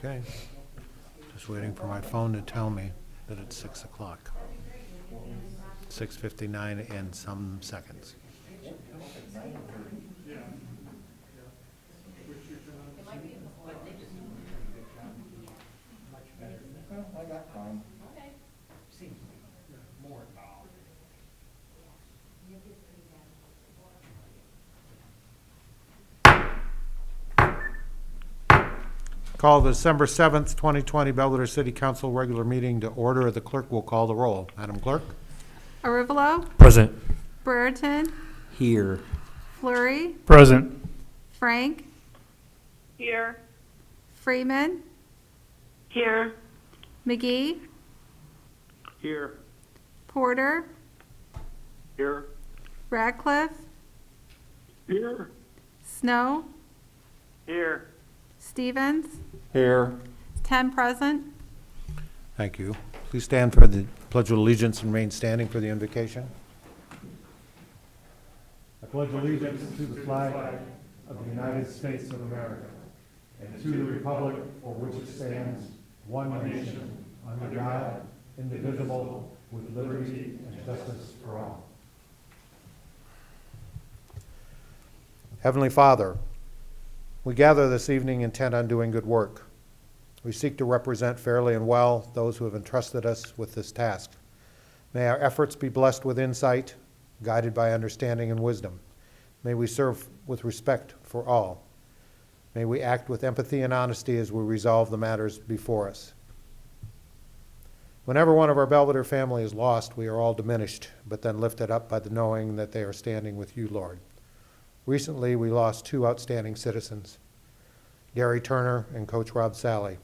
Okay. Just waiting for my phone to tell me that it's 6 o'clock. 6:59 and some seconds. I got time. Call the December 7th, 2020 Belvedere City Council regular meeting to order. The clerk will call the roll. Madam Clerk? Arivalo, Present. Brereton, Here. Fleury, Present. Frank, Here. Freeman, Here. McGee, Here. Porter, Here. Radcliffe, Here. Snow, Here. Stevens, Here. 10 present. Thank you. Please stand for the Pledge of Allegiance and remain standing for the invocation. I pledge allegiance to the flag of the United States of America and to the republic for which it stands, one nation, under God, indivisible, with liberty and justice for all. Heavenly Father, we gather this evening intent on doing good work. We seek to represent fairly and well those who have entrusted us with this task. May our efforts be blessed with insight, guided by understanding and wisdom. May we serve with respect for all. May we act with empathy and honesty as we resolve the matters before us. Whenever one of our Belvedere family is lost, we are all diminished, but then lifted up by the knowing that they are standing with you, Lord. Recently, we lost two outstanding citizens, Gary Turner and Coach Rob Sally.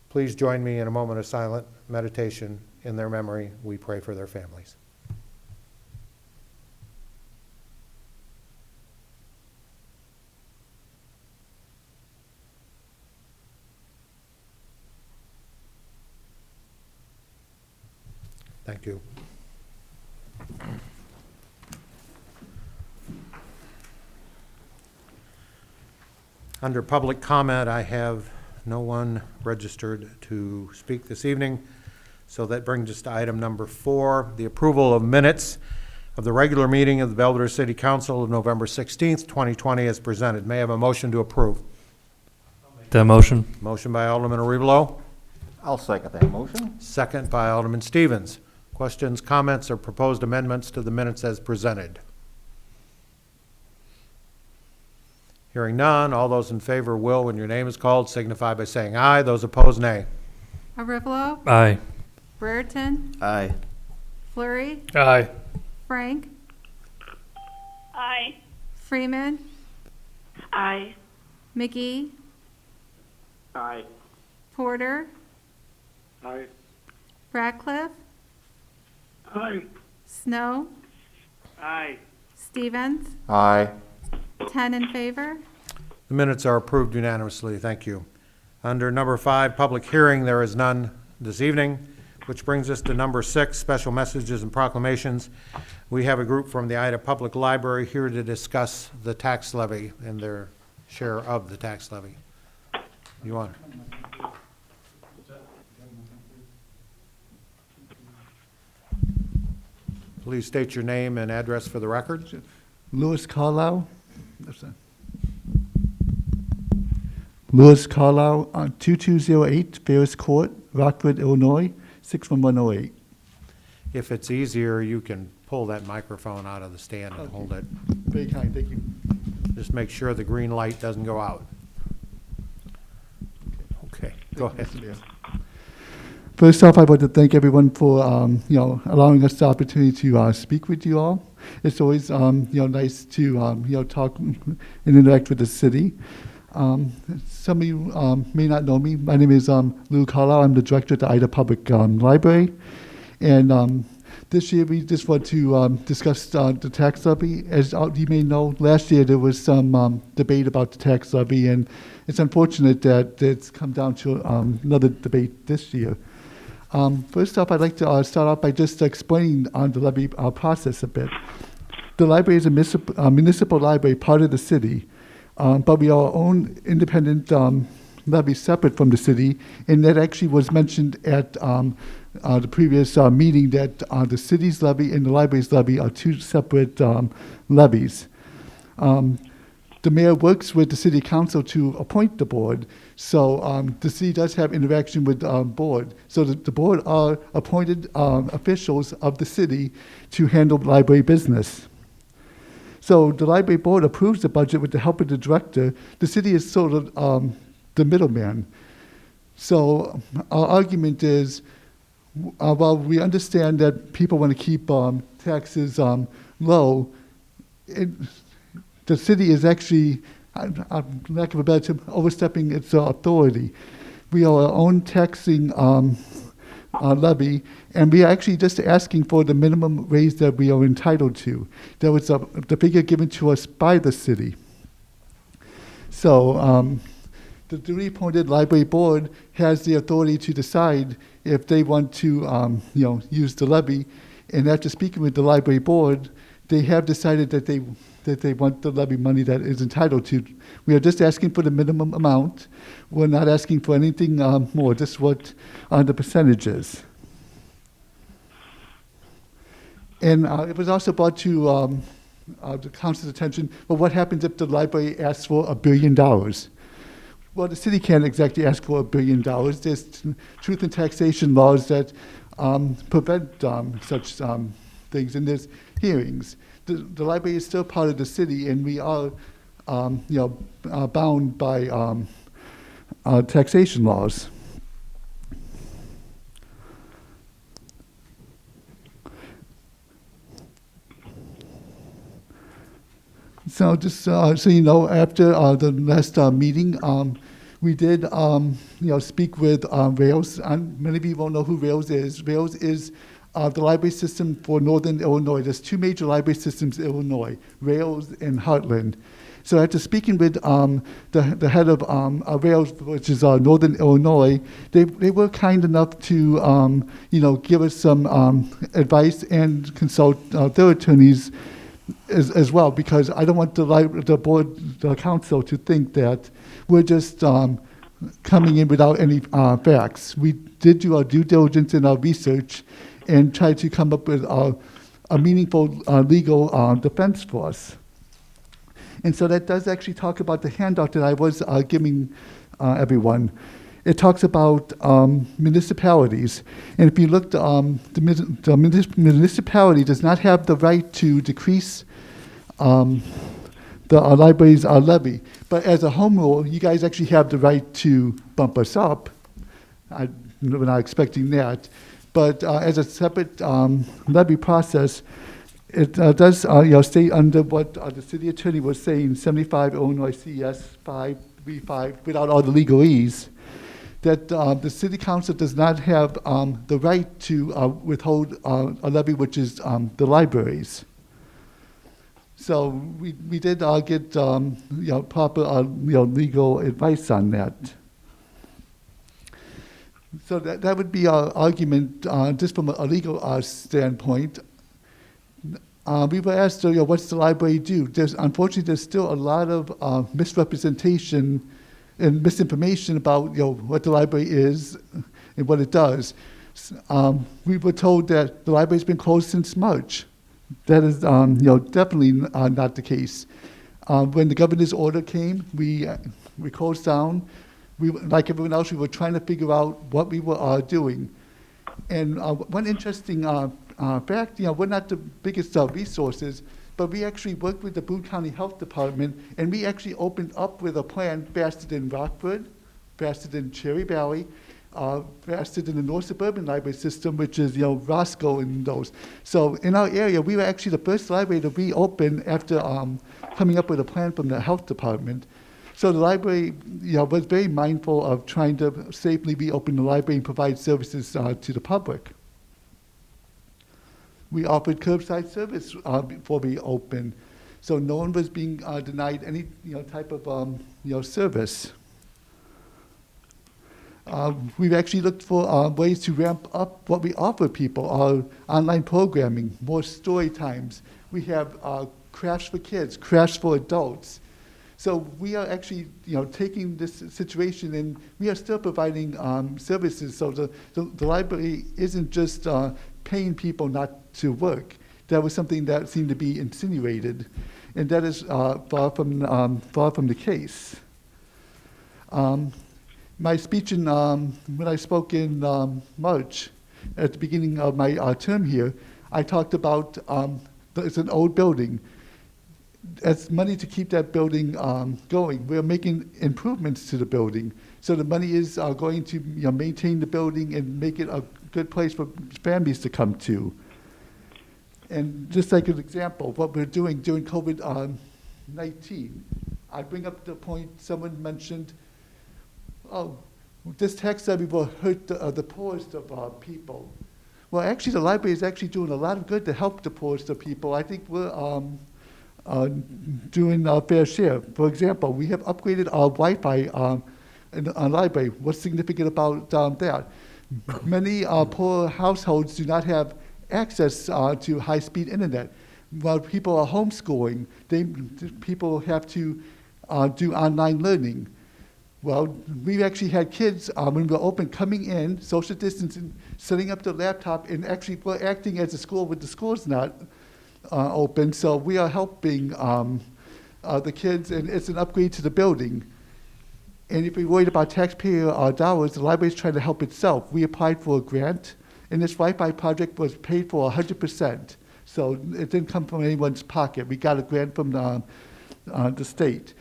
Please join me in a moment of silent meditation in their memory. We pray for their families. Thank you. Under public comment, I have no one registered to speak this evening, so that brings us to item number 4, the approval of minutes of the regular meeting of the Belvedere City Council of November 16th, 2020 as presented. May I have a motion to approve? That motion. Motion by Alderman Arivalo, I'll second that motion. second by Alderman Stevens. Questions, comments, or proposed amendments to the minutes as presented? Hearing none, all those in favor will, when your name is called, signify by saying aye. Those opposed, nay. Arivalo, Aye. Brereton, Aye. Fleury, Aye. Frank, Aye. Freeman, Aye. McGee, Aye. Porter, Aye. Radcliffe, Aye. Snow, Aye. Stevens, Aye. 10 in favor. The minutes are approved unanimously. Thank you. Under number 5, public hearing, there is none this evening, which brings us to number 6, special messages and proclamations. We have a group from the Ida Public Library here to discuss the tax levy and their share of the tax levy. You want? Please state your name and address for the record. Louis Carlisle. Louis Carlisle, 2208 Ferris Court, Rockwood, Illinois, 61108. If it's easier, you can pull that microphone out of the stand and Okay. hold it. Very kind, thank you. Just make sure the green light doesn't go out. Okay, go ahead. Mr. Mayor. First off, I want to thank everyone for allowing us the opportunity to speak with you all. It's always nice to talk and interact with the city. Some of you may not know me. My name is Lou Carlisle. I'm the director at the Ida Public Library, and this year we just want to discuss the tax levy. As you may know, last year there was some debate about the tax levy, and it's unfortunate that it's come down to another debate this year. First off, I'd like to start off by just explaining the levy process a bit. The library is a municipal library, part of the city, but we are our own independent levy separate from the city, and that actually was mentioned at the previous meeting, that the city's levy and the library's levy are two separate levies. The mayor works with the city council to appoint the board, so the city does have interaction with the board. So the board are appointed officials of the city to handle library business. So the library board approves the budget with the help of the director. The city is sort of the middleman. So our argument is, while we understand that people want to keep taxes low, the city is actually, lack of a better term, overstepping its authority. We are our own taxing levy, and we are actually just asking for the minimum raise that we are entitled to. That was the figure given to us by the city. So the duly appointed library board has the authority to decide if they want to use the levy, and after speaking with the library board, they have decided that they want the levy money that is entitled to. We are just asking for the minimum amount. We're not asking for anything more, just what the percentage is. And it was also brought to the council's attention, well, what happens if the library asks for $1 billion? Well, the city can't exactly ask for $1 billion. There's truth and taxation laws that prevent such things, and there's hearings. The library is still part of the city, and we are, bound by taxation laws. So just so you know, after the last meeting, we did speak with Rails. Many of you won't know who Rails is. Rails is the library system for Northern Illinois. There's two major library systems in Illinois, Rails and Heartland. So after speaking with the head of Rails, which is Northern Illinois, they were kind enough to give us some advice and consult their attorneys as well, because I don't want the board, the council, to think that we're just coming in without any facts. We did do our due diligence in our research and try to come up with a meaningful legal defense for us. And so that does actually talk about the handout that I was giving everyone. It talks about municipalities. And if you look, the municipality does not have the right to decrease the library's levy. But as a home rule, you guys actually have the right to bump us up. We're not expecting that. But as a separate levy process, it does state under what the city attorney was saying, 75 Illinois CS 535, without all the legalese, that the city council does not have the right to withhold a levy, which is the libraries. So we did get proper legal advice on that. So that would be our argument just from a legal standpoint. We were asked, what's the library do? Unfortunately, there's still a lot of misrepresentation and misinformation about what the library is and what it does. We were told that the library's been closed since March. That is definitely not the case. When the governor's order came, we closed down. Like everyone else, we were trying to figure out what we were doing. And one interesting fact, we're not the biggest resources, but we actually worked with the Boone County Health Department, and we actually opened up with a plan faster than Rockford, faster than Cherry Valley, faster than the North Suburban Library System, which is Roscoe and those. So in our area, we were actually the first library to reopen after coming up with a plan from the health department. So the library was very mindful of trying to safely reopen the library and provide services to the public. We offered curbside service before we opened, so no one was being denied any type of service. We've actually looked for ways to ramp up what we offer people, our online programming, more story times. We have crafts for kids, crafts for adults. So we are actually, taking this situation and we are still providing services. So the library isn't just paying people not to work. That was something that seemed to be insinuated, and that is far from the case. My speech when I spoke in March, at the beginning of my term here, I talked about it's an old building. As money to keep that building going, we're making improvements to the building. So the money is going to maintain the building and make it a good place for families to come to. And just like an example, what we're doing during COVID-19, I bring up the point someone mentioned, this tax levy will hurt the poorest of people. Well, actually, the library is actually doing a lot of good to help the poorest of people. I think we're doing our fair share. For example, we have upgraded our Wi-Fi in our library. What's significant about that? Many poor households do not have access to high-speed internet. While people are homeschooling, people have to do online learning. Well, we've actually had kids, when we were open, coming in, social distancing, setting up their laptop, and actually we're acting as a school when the school's not open. So we are helping the kids, and it's an upgrade to the building. And if you're worried about taxpayer dollars, the library is trying to help itself. We applied for a grant, and this Wi-Fi project was paid for 100%. So it didn't come from anyone's pocket. We got a grant from the state.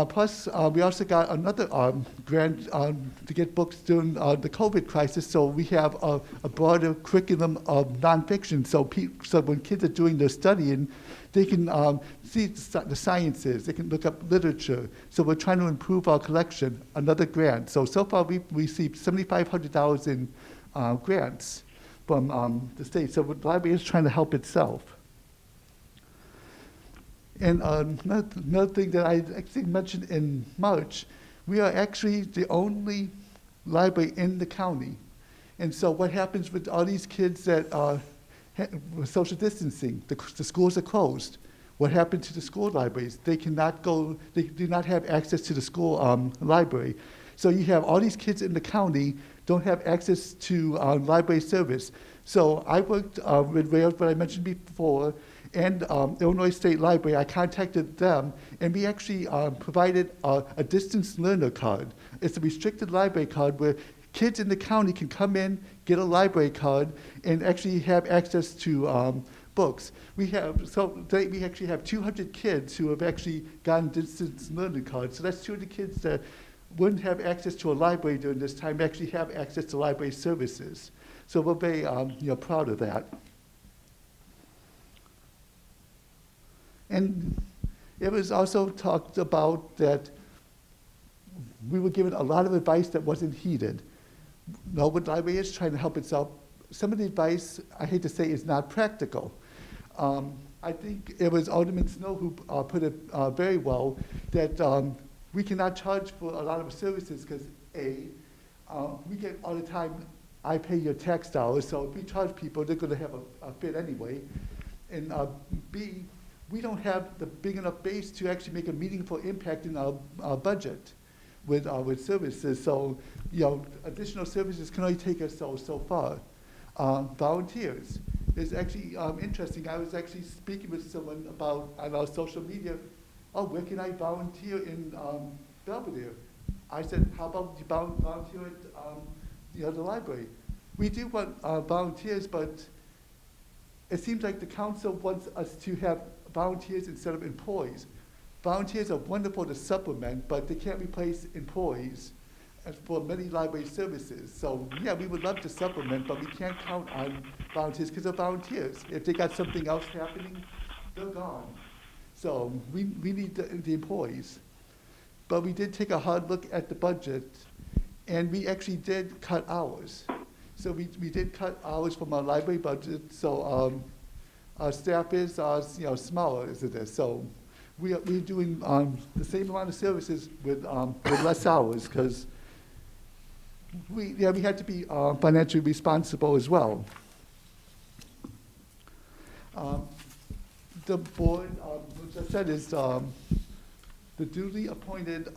Plus, we also got another grant to get books during the COVID crisis, so we have a broader curriculum of nonfiction, so when kids are doing their studying, they can see the sciences, they can look up literature. So we're trying to improve our collection, another grant. So far we've received $7,500 in grants from the state, so the library is trying to help itself. And another thing that I actually mentioned in March, we are actually the only library in the county. And so what happens with all these kids that are with social distancing? The schools are closed. What happened to the school libraries? They cannot go, they do not have access to the school library. So you have all these kids in the county don't have access to library service. So I worked with Rails, what I mentioned before, and Illinois State Library. I contacted them, and we actually provided a distance learner card. It's a restricted library card where kids in the county can come in, get a library card, and actually have access to books. We actually have 200 kids who have actually gotten distance learning cards. So that's 200 kids that wouldn't have access to a library during this time, actually have access to library services. So we're very proud of that. And it was also talked about that we were given a lot of advice that wasn't heeded. No, what the library is trying to help itself. Some of the advice, I hate to say, is not practical. I think it was Alderman Snow who put it very well, that we cannot charge for a lot of services because A, we get all the time, I pay your tax dollars, so if we charge people, they're gonna have a fit anyway. And B, we don't have the big enough base to actually make a meaningful impact in our budget with services. So, additional services can only take us so far. Volunteers. It's actually interesting. I was actually speaking with someone about on our social media, where can I volunteer in Belvedere? I said, how about you volunteer at the library? We do want volunteers, but it seems like the council wants us to have volunteers instead of employees. Volunteers are wonderful to supplement, but they can't replace employees for many library services. So yeah, we would love to supplement, but we can't count on volunteers because they're volunteers. If they got something else happening, they're gone. So we need the employees. But we did take a hard look at the budget, and we actually did cut hours. So we did cut hours from our library budget. So our staff is smaller as it is. So we're doing the same amount of services with less hours because we had to be financially responsible as well. The board, which I said, is the duly appointed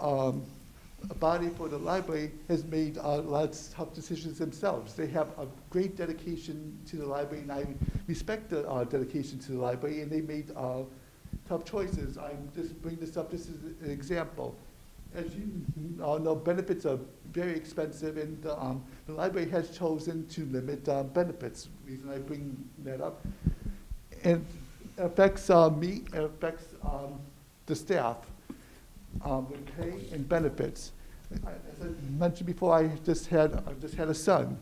body for the library has made lots of tough decisions themselves. They have a great dedication to the library, and I respect the dedication to the library, and they made tough choices. I just bring this up just as an example. As you all know, benefits are very expensive, and the library has chosen to limit benefits. The reason I bring that up, and it affects me, it affects the staff with pay and benefits. As I mentioned before, I just had a son.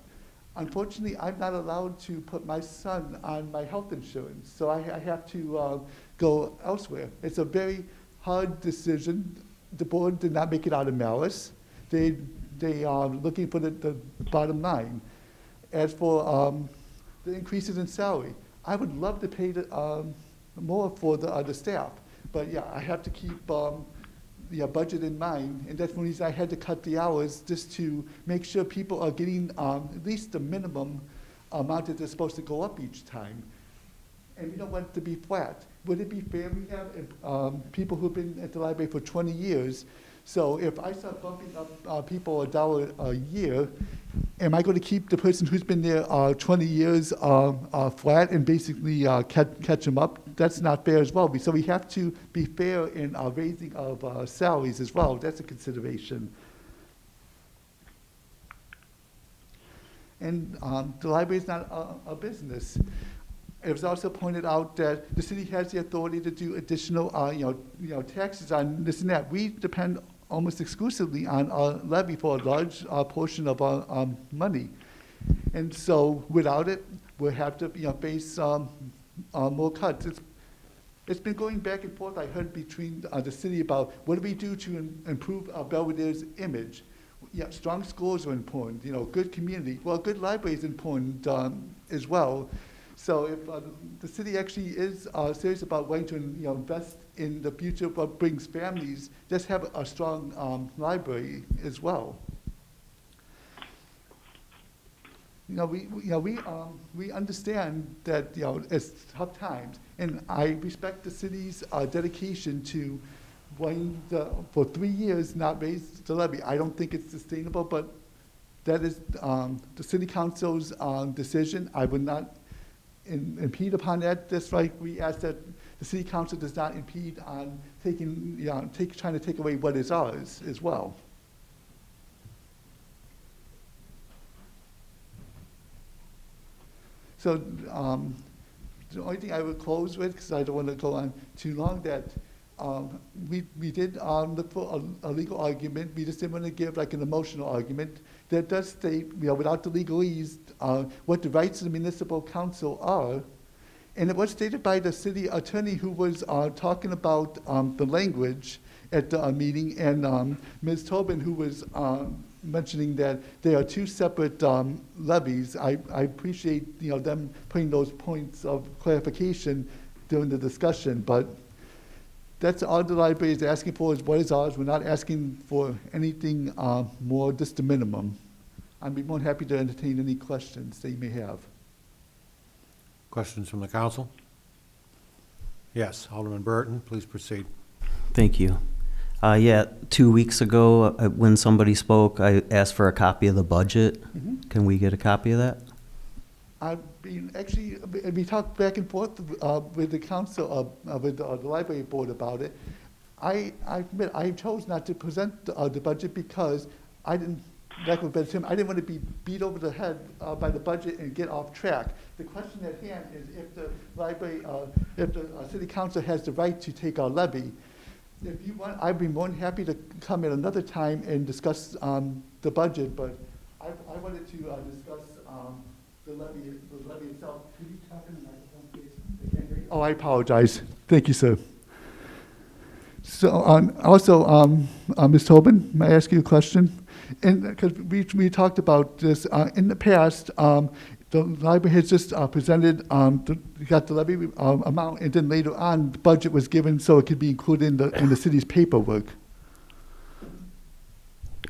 Unfortunately, I'm not allowed to put my son on my health insurance, so I have to go elsewhere. It's a very hard decision. The board did not make it out of malice. They are looking for the bottom line. As for the increases in salary, I would love to pay more for the staff, but yeah, I have to keep the budget in mind, and that's one reason I had to cut the hours, just to make sure people are getting at least the minimum amount that they're supposed to go up each time. And we don't want it to be flat. Would it be fair? We have people who've been at the library for 20 years. So if I start bumping up people $1 a year, am I going to keep the person who's been there 20 years flat and basically catch them up? That's not fair as well. So we have to be fair in raising of salaries as well. That's a consideration. And the library is not a business. It was also pointed out that the city has the authority to do additional, taxes on this and that. We depend almost exclusively on our levy for a large portion of our money, and so without it, we'll have to, face more cuts. It's been going back and forth. I heard between the city about what do we do to improve Belvedere's image. Yeah, strong schools are important. Good community. Well, good library is important as well. So if the city actually is serious about wanting to invest in the future of what brings families, just have a strong library as well. We understand that it's tough times, and I respect the city's dedication to wanting for 3 years not raise the levy. I don't think it's sustainable, but that is the city council's decision. I would not impede upon that. Just like we ask that the city council does not impede on trying to take away what is ours as well. So the only thing I would close with, because I don't want to go on too long, that we did look for a legal argument. We just didn't want to give like an emotional argument. That does state, without the legalese, what the rights of the municipal council are. And it was stated by the city attorney who was talking about the language at the meeting, and Ms. Tobin, who was mentioning that there are two separate levies. I appreciate them putting those points of clarification during the discussion, but that's all the library is asking for is what is ours. We're not asking for anything more, just the minimum. I'd be more than happy to entertain any questions that you may have. Questions from the council? Yes, Alderman Burton, please proceed. Thank you. 2 weeks ago, when somebody spoke, I asked for a copy of the budget. Mm-hmm. Can we get a copy of that? We talked back and forth with the council, with the library board about it. I admit, I chose not to present the budget because I didn't, like with Ben Tim, I didn't want to be beat over the head by the budget and get off track. The question at hand is if the library, if the city council has the right to take our levy. If you want, I'd be more than happy to come at another time and discuss the budget, but I wanted to discuss the levy itself. Could you talk in the microphone, please? I can't hear you. Oh, I apologize. Thank you, sir. So also, Ms. Tobin, may I ask you a question? Because we talked about this in the past. The library has just presented, got the levy amount, and then later on, the budget was given so it could be included in the city's paperwork.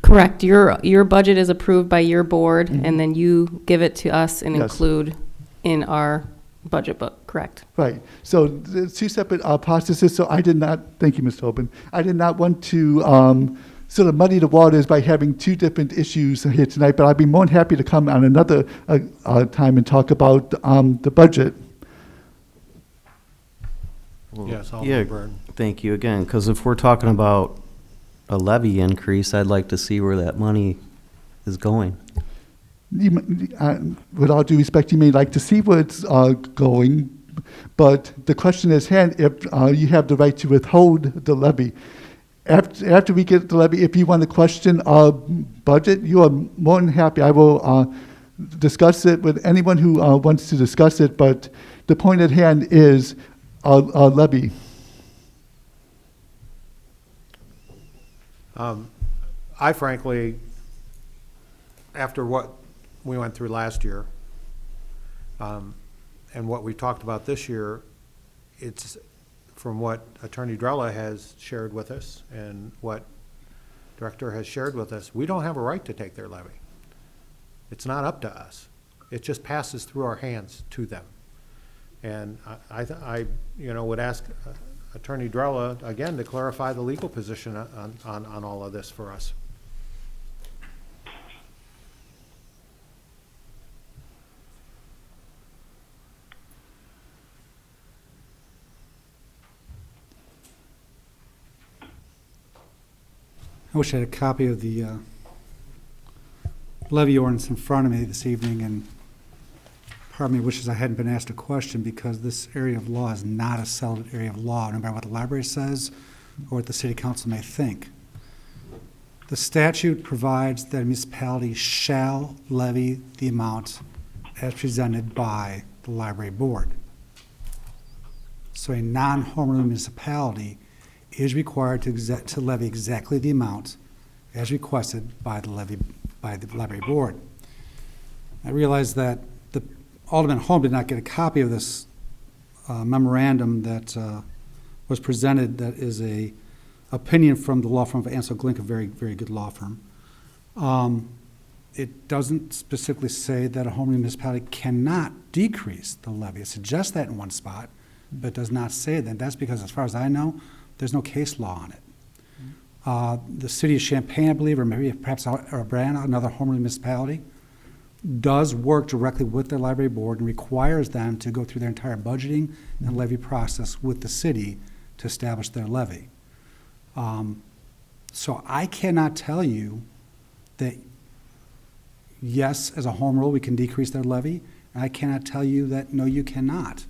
Correct. Your budget is approved by your board, and then you give it to us and Yes. include in our budget book, correct? Right. So the two separate processes. So I did not, thank you, Mr. Tobin. I did not want to sort of muddy the waters by having two different issues here tonight, but I'd be more than happy to come on another time and talk about the budget. Yes, Yeah, Alderman Burton. thank you again, because if we're talking about a levy increase, I'd like to see where that money is going. With all due respect, you may like to see where it's going, but the question is, hand, if you have the right to withhold the levy. After we get the levy, if you want to question our budget, you are more than happy. I will discuss it with anyone who wants to discuss it, but the point at hand is our levy. I frankly, after what we went through last year, and what we talked about this year, it's from what Attorney Drella has shared with us and what Director has shared with us, we don't have a right to take their levy. It's not up to us. It just passes through our hands to them. And I would ask Attorney Drella, again, to clarify the legal position on all of this for us. I wish I had a copy of the levy ordinance in front of me this evening, and part of me wishes I hadn't been asked a question, because this area of law is not a settled area of law, no matter what the library says or what the city council may think. The statute provides that a municipality shall levy the amount as presented by the library board. So a non-home rule municipality is required to levy exactly the amount as requested by the library board. I realize that Alderman Holm did not get a copy of this memorandum that was presented. That is a opinion from the law firm of Ansel Glink, a very, very good law firm. It doesn't specifically say that a home rule municipality cannot decrease the levy. It suggests that in one spot, but does not say that. That's because, as far as I know, there's no case law on it. The city of Champaign, I believe, or maybe perhaps Brand, another home rule municipality, does work directly with their library board and requires them to go through their entire budgeting and levy process with the city to establish their levy. So I cannot tell you that, yes, as a home rule, we can decrease their levy, and I cannot tell you that, no, you cannot.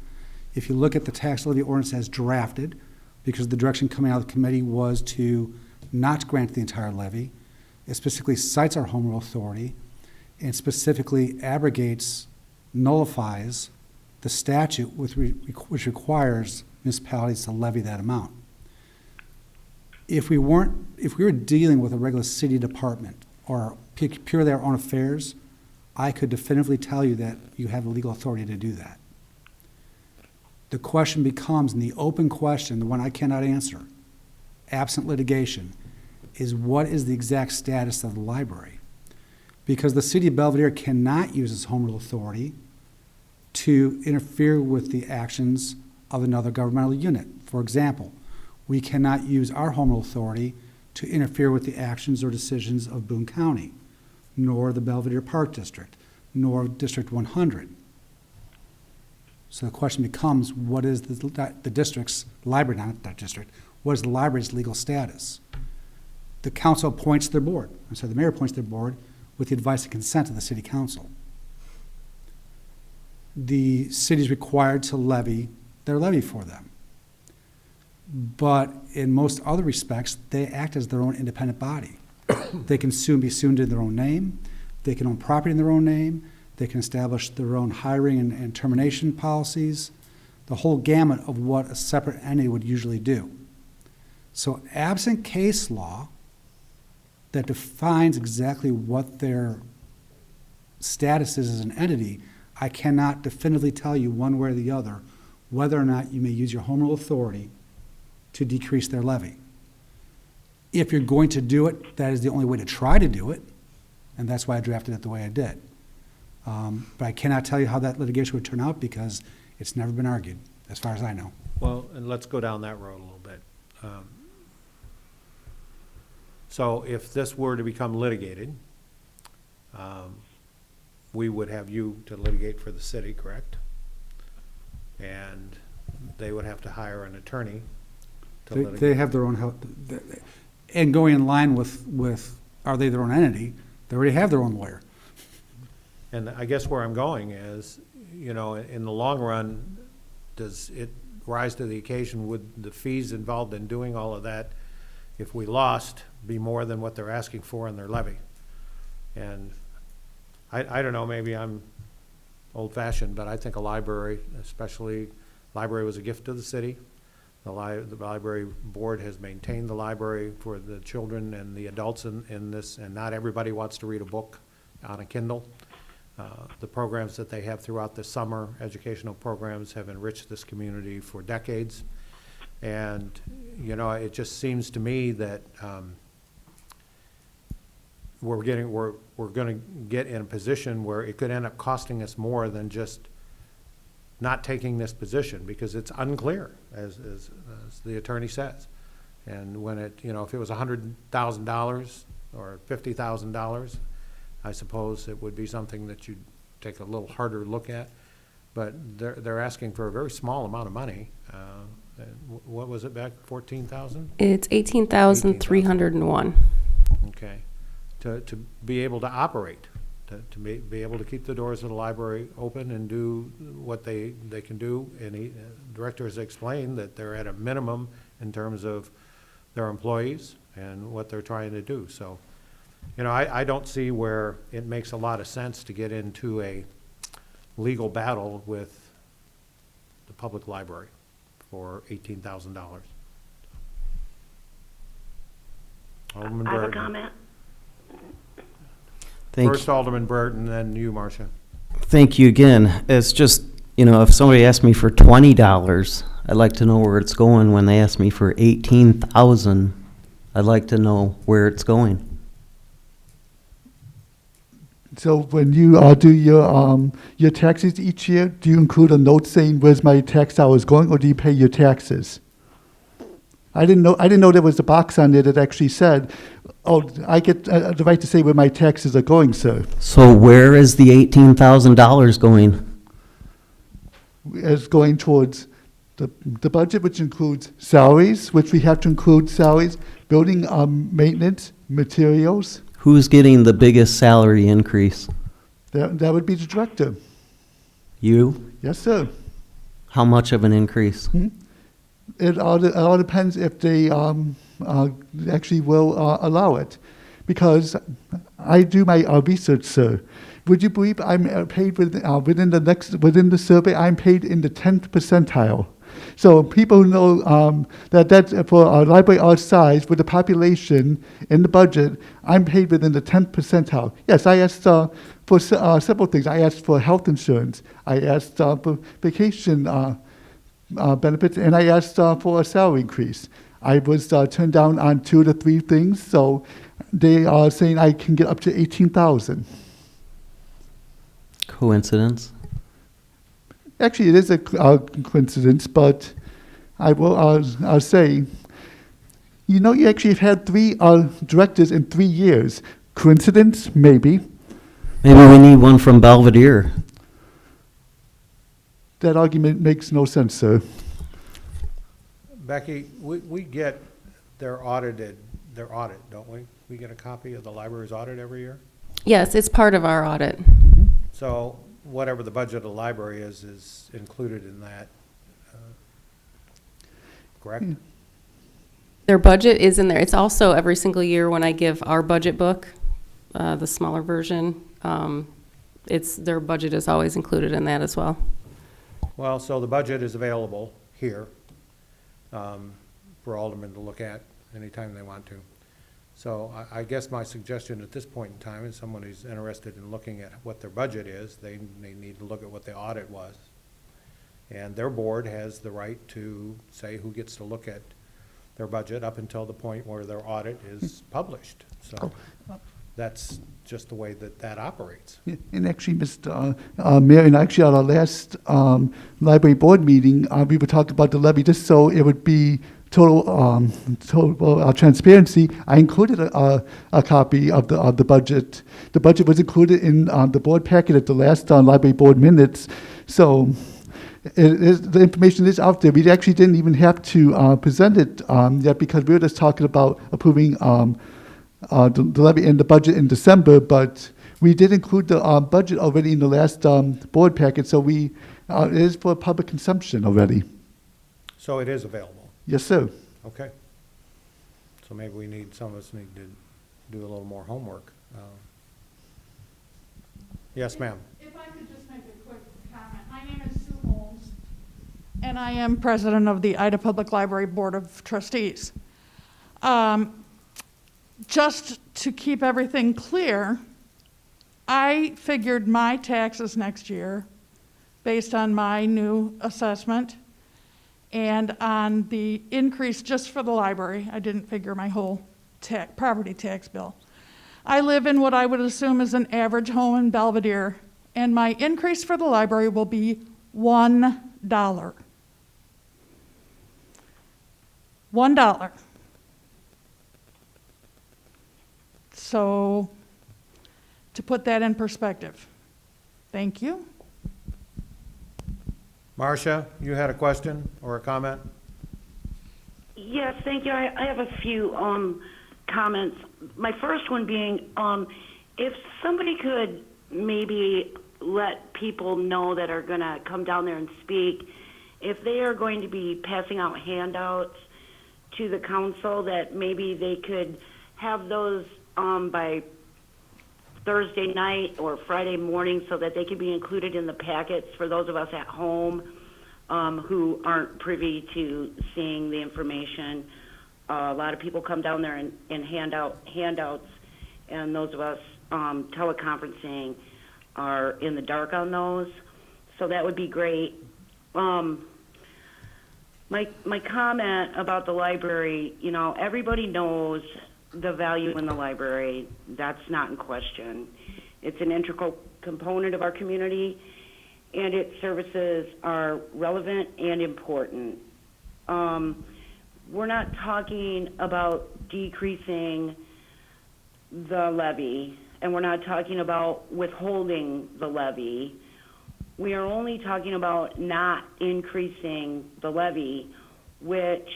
If you look at the tax levy ordinance as drafted, because the direction coming out of the committee was to not grant the entire levy, it specifically cites our home rule authority and specifically abrogates, nullifies the statute which requires municipalities to levy that amount. If we were dealing with a regular city department or purely our own affairs, I could definitively tell you that you have the legal authority to do that. The question becomes, and the open question, the one I cannot answer, absent litigation, is what is the exact status of the library? Because the city of Belvedere cannot use its home rule authority to interfere with the actions of another governmental unit. For example, we cannot use our home rule authority to interfere with the actions or decisions of Boone County, nor the Belvedere Park District, nor District 100. So the question becomes, what is the district's library, not that district, what is the library's legal status? The council appoints their board. And so the mayor appoints their board with the advice and consent of the city council. The city is required to levy their levy for them. But in most other respects, they act as their own independent body. They can soon be sued in their own name. They can own property in their own name. They can establish their own hiring and termination policies, the whole gamut of what a separate entity would usually do. So absent case law that defines exactly what their status is as an entity, I cannot definitively tell you one way or the other whether or not you may use your home rule authority to decrease their levy. If you're going to do it, that is the only way to try to do it, and that's why I drafted it the way I did. But I cannot tell you how that litigation would turn out, because It's never been argued, as far as I know. Well, and let's go down that road a little bit. So if this were to become litigated, we would have you to litigate for the city, correct? And they would have to hire an attorney to They litigate. have their own help, and going in line with, are they their own entity? They already have their own lawyer. And I guess where I'm going is, you know, in the long run, does it rise to the occasion, would the fees involved in doing all of that, if we lost, be more than what they're asking for in their levy? And I don't know, maybe I'm old-fashioned, but I think a library, especially, library was a gift to the city. The library board has maintained the library for the children and the adults in this, and not everybody wants to read a book on a Kindle. The programs that they have throughout the summer, educational programs, have enriched this community for decades. And, you know, it just seems to me that we're going to get in a position where it could end up costing us more than just not taking this position, because it's unclear, as the attorney says. And when it, you know, if it was $100,000 or $50,000, I suppose it would be something that you'd take a little harder look at. But they're asking for a very small amount of money. And what was it back, 14,000? It's 18,301. Okay. To be able to operate, to be able to keep the doors of the library open and do what they can do. And the director has explained that they're at a minimum in terms of their employees and what they're trying to do. So, you know, I don't see where it makes a lot of sense to get into a legal battle with the public library for $18,000. Alderman I have a Burton. comment. First Alderman Burton, then you, Marcia. Thank you again. It's just, you know, if somebody asked me for $20, I'd like to know where it's going. When they ask me for 18,000, I'd like to know where it's going. So when you do your taxes each year, do you include a note saying where's my tax dollars going, or do you pay your taxes? I didn't know there was a box on there that actually said, "Oh, I get the right to say where my taxes are going, sir." So where is the $18,000 going? It's going towards the budget, which includes salaries, which we have to include salaries, building maintenance, materials. Who's getting the biggest salary increase? That would be the director. You? Yes, sir. How much of an increase? It all depends if they actually will allow it, because I do my research, sir. Would you believe I'm paid within the survey? I'm paid in the 10th percentile. So people know that for a library our size, with the population in the budget, I'm paid within the 10th percentile. Yes, I asked for several things. I asked for health insurance. I asked for vacation benefits, and I asked for a salary increase. I was turned down on 2 to 3 things, so they are saying I can get up to 18,000. Coincidence? Actually, it is a coincidence, but I will say, you know, you actually have had 3 directors in 3 years. Coincidence? Maybe. Maybe we need one from Belvedere. That argument makes no sense, sir. Becky, we get their audit, don't we? We get a copy of the library's audit every year? Yes, it's part of our audit. So whatever the budget of the library is included in that, correct? Yeah. Their budget is in there. It's also every single year when I give our budget book, the smaller version, their budget is always included in that as well. Well, so the budget is available here for aldermen to look at anytime they want to. So I guess my suggestion at this point in time is someone who's interested in looking at what their budget is, they need to look at what the audit was. And their board has the right to say who gets to look at their budget up until the point where their audit is published. So that's just the way that that operates. Yeah, and actually, Mr. Mayor, and actually at our last library board meeting, we were talking about the levy, just so it would be total transparency. I included a copy of the budget. The budget was included in the board packet at the last library board minutes. So the information is out there. We actually didn't even have to present it yet because we were just talking about approving the levy and the budget in December, but we did include the budget already in the last board packet, so it is for public consumption already. So it is available. Yes, sir. Okay. So maybe some of us need to do a little more homework. Yes, ma'am. If I could just make a quick comment. My name is Sue Holmes, and I am president of the Ida Public Library Board of Trustees. Just to keep everything clear, I figured my taxes next year based on my new assessment and on the increase just for the library. I didn't figure my whole property tax bill. I live in what I would assume is an average home in Belvedere, and my increase for the library will be $1. $1. So, to put that in perspective. Thank you. Marcia, you had a question or a comment? Yes, thank you. I have a few comments. My first one being, if somebody could maybe let people know that are going to come down there and speak, if they are going to be passing out handouts to the council, that maybe they could have those by Thursday night or Friday morning so that they can be included in the packets for those of us at home who aren't privy to seeing the information. A lot of people come down there and hand out handouts, and those of us teleconferencing are in the dark on those. So that would be great. My comment about the library, you know, everybody knows the value in the library. That's not in question. It's an integral component of our community, and its services are relevant and important. We're not talking about decreasing the levy, and we're not talking about withholding the levy. We are only talking about not increasing the levy, which,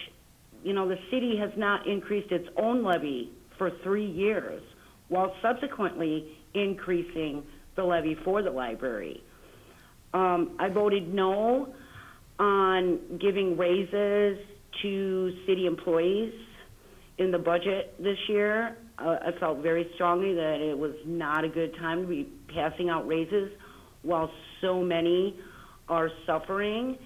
you know, the city has not increased its own levy for 3 years, while subsequently increasing the levy for the library. I voted no on giving raises to city employees in the budget this year. I felt very strongly that it was not a good time to be passing out raises while so many are suffering.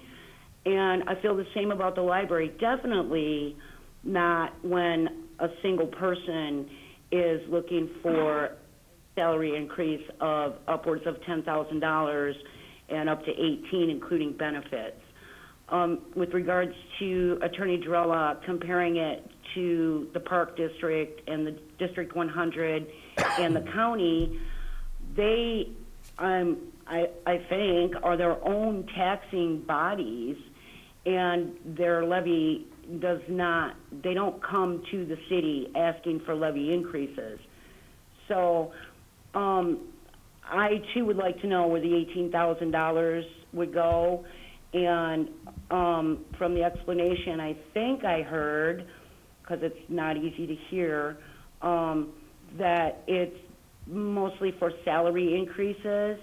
And I feel the same about the library. Definitely not when a single person is looking for salary increase of upwards of $10,000 and up to 18, including benefits. With regards to Attorney Drella comparing it to the Park District and the District 100 and the county, they, I think, are their own taxing bodies, and their levy does not, they don't come to the city asking for levy increases. So I too would like to know where the $18,000 would go, and from the explanation I think I heard, because it's not easy to hear, that it's mostly for salary increases,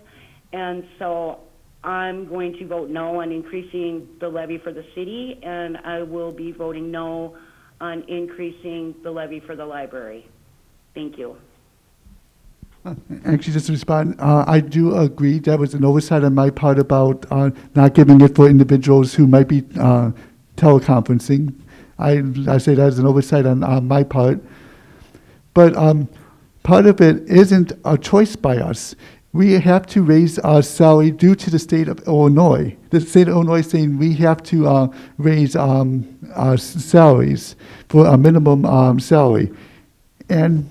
and so I'm going to vote no on increasing the levy for the city, and I will be voting no on increasing the levy for the library. Thank you. Actually, just to respond, I do agree that was an oversight on my part about not giving it for individuals who might be teleconferencing. I say that as an oversight on my part. But part of it isn't a choice by us. We have to raise our salary due to the state of Illinois. The state of Illinois is saying we have to raise our salaries for a minimum salary. And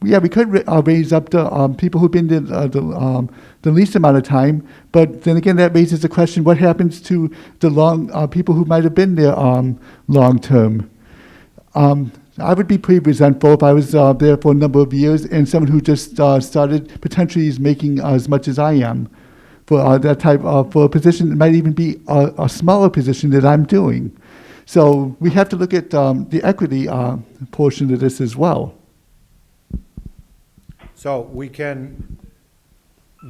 yeah, we could raise up the people who've been there the least amount of time. But then again, that raises the question: what happens to the people who might have been there long term? I would be pretty resentful if I was there for a number of years and someone who just started potentially is making as much as I am for that type for a position that might even be a smaller position that I'm doing. So we have to look at the equity portion of this as well. So we can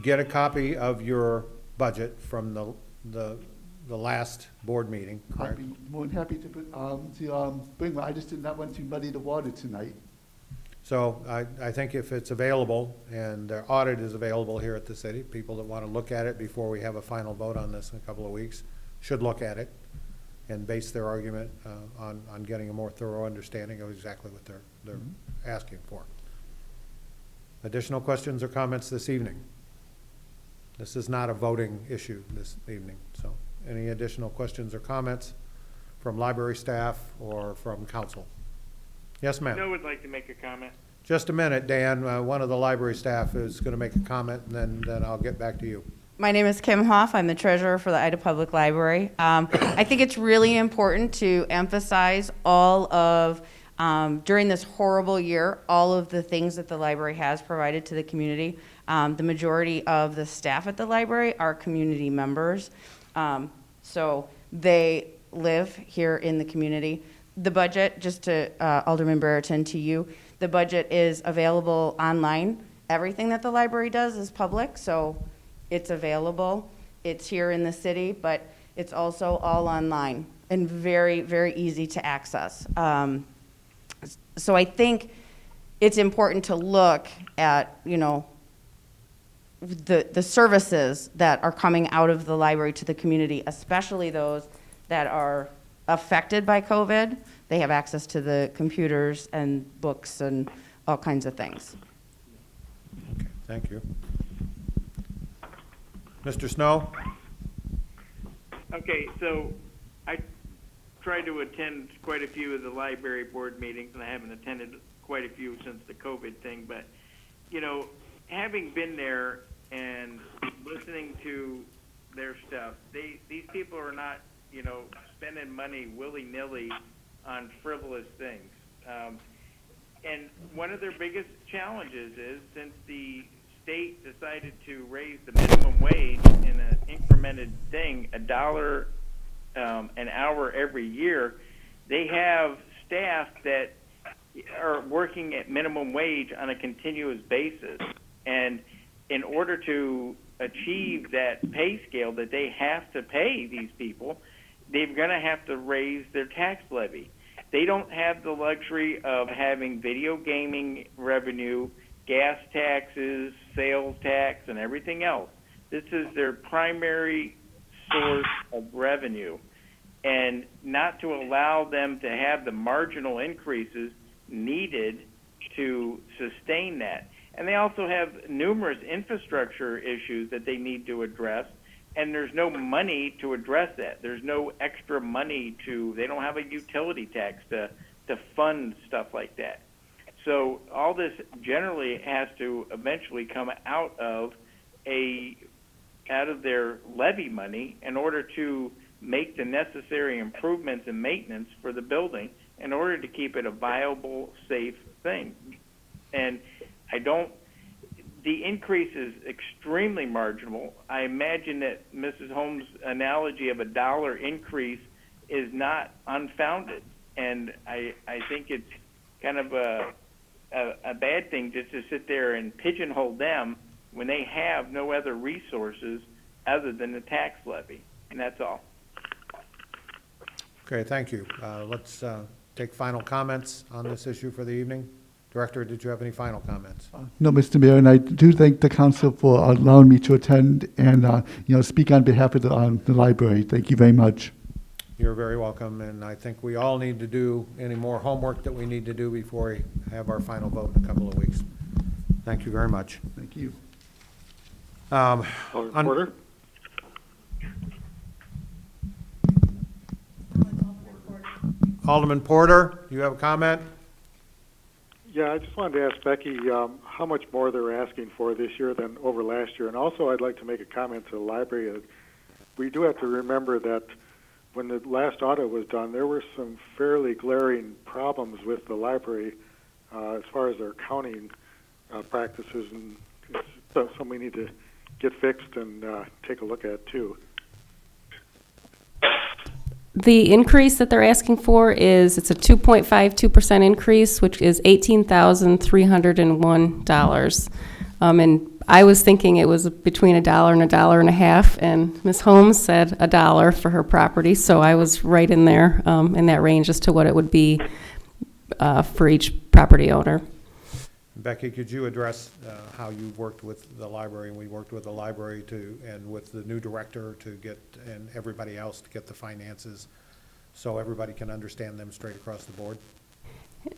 get a copy of your budget from the last board meeting, I'd correct? be more than happy to bring one. I just did not want to muddy the water tonight. So I think if it's available, and the audit is available here at the city, people that want to look at it before we have a final vote on this in a couple of weeks should look at it and base their argument on getting a more thorough understanding of exactly what they're asking for. Additional questions or comments this evening? This is not a voting issue this evening, so any additional questions or comments from library staff or from council? Yes, ma'am. Snow would like to make a comment. Just a minute, Dan. One of the library staff is going to make a comment, and then I'll get back to you. My name is Kim Hoff. I'm the treasurer for the Ida Public Library. I think it's really important to emphasize all of, during this horrible year, all of the things that the library has provided to the community. The majority of the staff at the library are community members. So they live here in the community. The budget, just to Alderman Brereton, to you, the budget is available online. Everything that the library does is public, so it's available. It's here in the city, but it's also all online and very, very easy to access. So I think it's important to look at, you know, the services that are coming out of the library to the community, especially those that are affected by COVID. They have access to the computers and books and all kinds of things. Okay, thank you. Mr. Snow? Okay, so I try to attend quite a few of the library board meetings, and I haven't attended quite a few since the COVID thing, but, you know, having been there and listening to their stuff, these people are not, you know, spending money willy-nilly on frivolous things. And one of their biggest challenges is, since the state decided to raise the minimum wage in an incremented thing, $1 an hour every year, they have staff that are working at minimum wage on a continuous basis. And in order to achieve that pay scale that they have to pay these people, they're going to have to raise their tax levy. They don't have the luxury of having video gaming revenue, gas taxes, sales tax, and everything else. This is their primary source of revenue. And not to allow them to have the marginal increases needed to sustain that. And they also have numerous infrastructure issues that they need to address, and there's no money to address that. There's no extra money they don't have a utility tax to fund stuff like that. So all this generally has to eventually come out of their levy money in order to make the necessary improvements and maintenance for the building in order to keep it a viable, safe thing. And the increase is extremely marginal. I imagine that Mrs. Holmes' analogy of $1 increase is not unfounded. And I think it's kind of a bad thing just to sit there and pigeonhole them when they have no other resources other than the tax levy. And that's all. Okay, thank you. Let's take final comments on this issue for the evening. Director, did you have any final comments? No, Mr. Mayor, and I do thank the council for allowing me to attend and speak on behalf of the library. Thank you very much. You're very welcome, and I think we all need to do any more homework that we need to do before we have our final vote in a couple of weeks. Thank you very much. Thank you. Alderman Porter? Alderman Porter, you have a comment? Yeah, I just wanted to ask Becky how much more they're asking for this year than over last year. And also, I'd like to make a comment to the library. We do have to remember that when the last audit was done, there were some fairly glaring problems with the library as far as their accounting practices, and it's something we need to get fixed and take a look at, too. The increase that they're asking for it's a 2.52% increase, which is $18,301. And I was thinking it was between $1 and $1.50, and Ms. Holmes said $1 for her property, so I was right in there, in that range as to what it would be for each property owner. Becky, could you address how you worked with the library, and we worked with the library and with the new director and everybody else to get the finances so everybody can understand them straight across the board?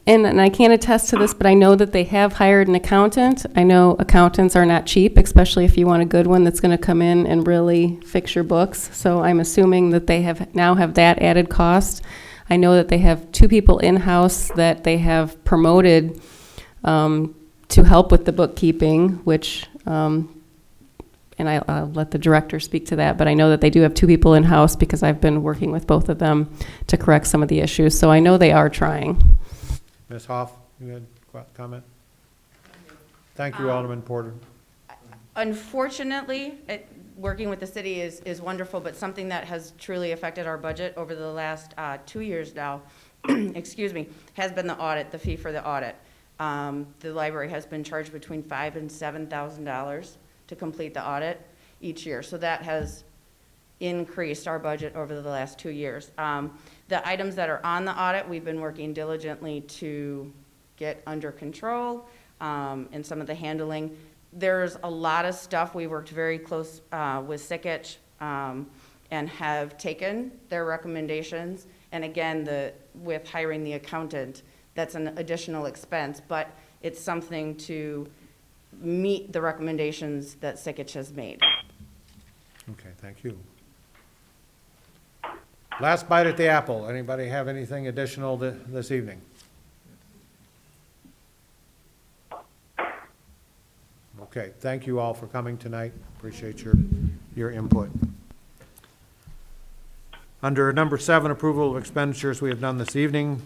And I can't attest to this, but I know that they have hired an accountant. I know accountants are not cheap, especially if you want a good one that's going to come in and really fix your books. So I'm assuming that they now have that added cost. I know that they have 2 people in-house that they have promoted to help with the bookkeeping, which, and I'll let the director speak to that, but I know that they do have 2 people in-house because I've been working with both of them to correct some of the issues. So I know they are trying. Ms. Hoff, you had a comment? Thank you, Alderman Porter. Unfortunately, working with the city is wonderful, but something that has truly affected our budget over the last 2 years now, excuse me, has been the audit, the fee for the audit. The library has been charged between $5,000 and $7,000 to complete the audit each year. So that has increased our budget over the last 2 years. The items that are on the audit, we've been working diligently to get under control and some of the handling. There's a lot of stuff. We worked very close with Sikich and have taken their recommendations. And again, with hiring the accountant, that's an additional expense, but it's something to meet the recommendations that Sikich has made. Okay, thank you. Last bite at the apple. Anybody have anything additional this evening? Okay, thank you all for coming tonight. Appreciate your input. Under number 7, approval of expenditures we have done this evening.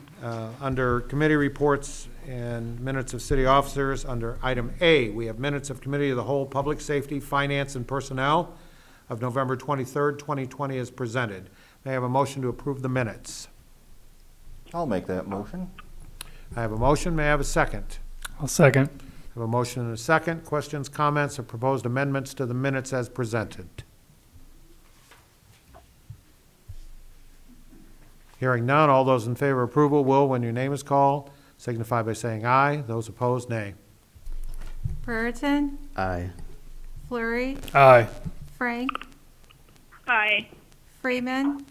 Under committee reports and minutes of city officers, under item A, we have minutes of Committee of the Whole, Public Safety, Finance, and Personnel of November 23rd, 2020 as presented. May I have a motion to approve the minutes? I'll make that motion. I have a motion. May I have a second? I'll second. I have a motion and a second. Questions, comments, or proposed amendments to the minutes as presented? Hearing none, all those in favor of approval will, when your name is called, signify by saying aye. Those opposed, nay. Brereton, Aye. Fleury, Aye. Frank, Aye. Freeman,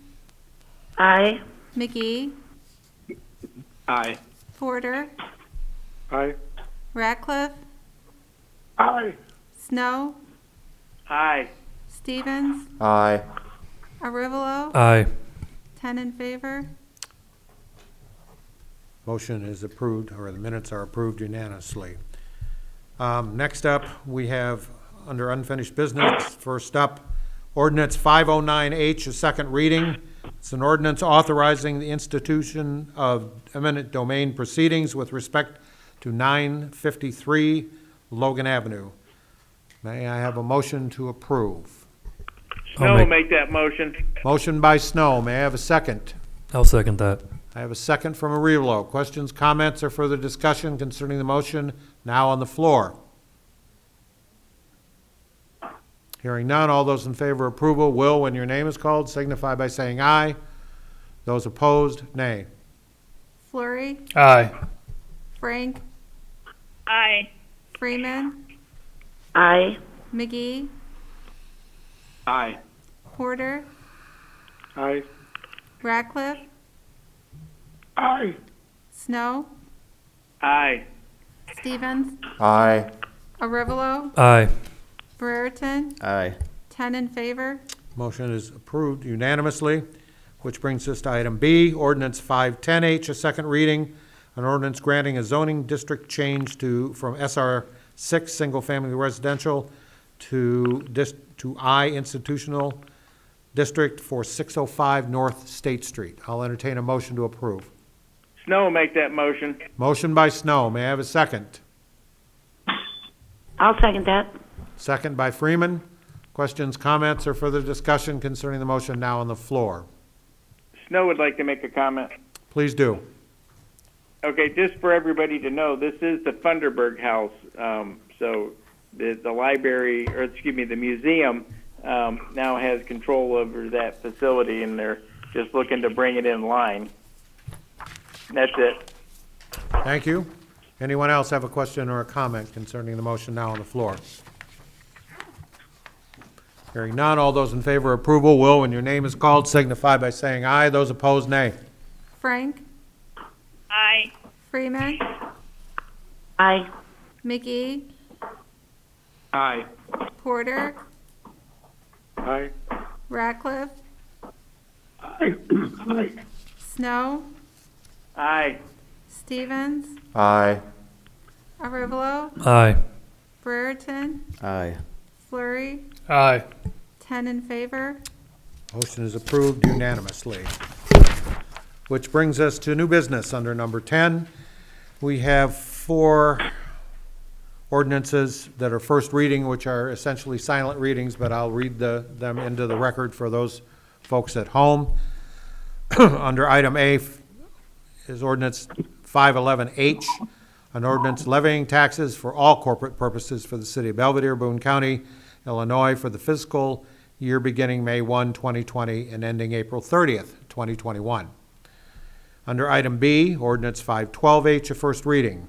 Aye. McGee, Aye. Porter, Aye. Ratcliffe, Aye. Snow, Aye. Stevens, Aye. Arivalo, Aye. 10 in favor. Motion is approved, or the minutes are approved unanimously. Next up, we have, under unfinished business, first up, Ordinance 509H, a second reading. It's an ordinance authorizing the institution of eminent domain proceedings with respect to 953 Logan Avenue. May I have a motion to approve? Snow will make that motion. Motion by Snow. May I have a second? I'll second that. I have a second from Arivalo. Questions, comments, or further discussion concerning the motion now on the floor? Hearing none, all those in favor of approval will, when your name is called, signify by saying aye. Those opposed, nay. Fleury, Aye. Frank, Aye. Freeman, Aye. McGee, Aye. Porter, Aye. Ratcliffe, Aye. Snow, Aye. Stevens, Aye. Arivalo, Aye. Brereton, Aye. 10 in favor. Motion is approved unanimously, which brings us to item B, Ordinance 510H, a second reading, An ordinance granting a zoning district change from SR 6 Single Family Residential to I Institutional District for 605 North State Street. I'll entertain a motion to approve. Snow will make that motion. Motion by Snow. May I have a second? I'll second that. Second by Freeman. Questions, comments, or further discussion concerning the motion now on the floor? Snow would like to make a comment. Please do. Okay, just for everybody to know, this is the Funderburg House. So the library, or excuse me, the museum now has control over that facility, and they're just looking to bring it in line. That's it. Thank you. Anyone else have a question or a comment concerning the motion now on the floor? Hearing none, all those in favor of approval will, when your name is called, signify by saying aye. Those opposed, nay. Frank? Aye. Freeman? Aye. McGee? Aye. Porter? Aye. Ratcliffe? Aye. Snow? Aye. Stevens? Aye. Arivalo? Aye. Brereton? Aye. Flurry? Aye. 10 in favor. Motion is approved unanimously. Which brings us to new business under number 10. We have 4 ordinances that are first reading, which are essentially silent readings, but I'll read them into the record for those folks at home. Under item A is ordinance 511H, an ordinance levying taxes for all corporate purposes for the city of Belvedere, Boone County, Illinois, for the fiscal year beginning May 1, 2020, and ending April 30th, 2021. Under item B, ordinance 512H, a first reading,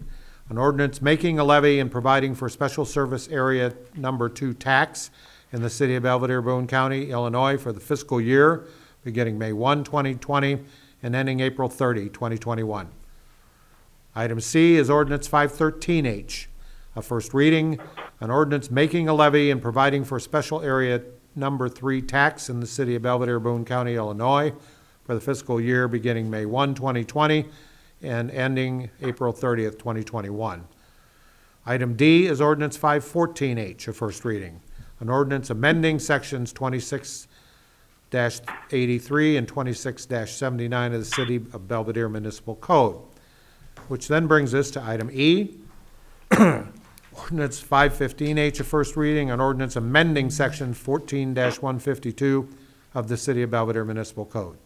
an ordinance making a levy and providing for special service area number 2 tax in the city of Belvedere, Boone County, Illinois, for the fiscal year beginning May 1, 2020, and ending April 30, 2021. Item C is ordinance 513H, a first reading, an ordinance making a levy and providing for special area number 3 tax in the city of Belvedere, Boone County, Illinois, for the fiscal year beginning May 1, 2020, and ending April 30th, 2021. Item D is ordinance 514H, a first reading, an ordinance amending sections 26-83 and 26-79 of the City of Belvedere Municipal Code, which then brings us to item E, ordinance 515H, a first reading, an ordinance amending section 14-152 of the City of Belvedere Municipal Code.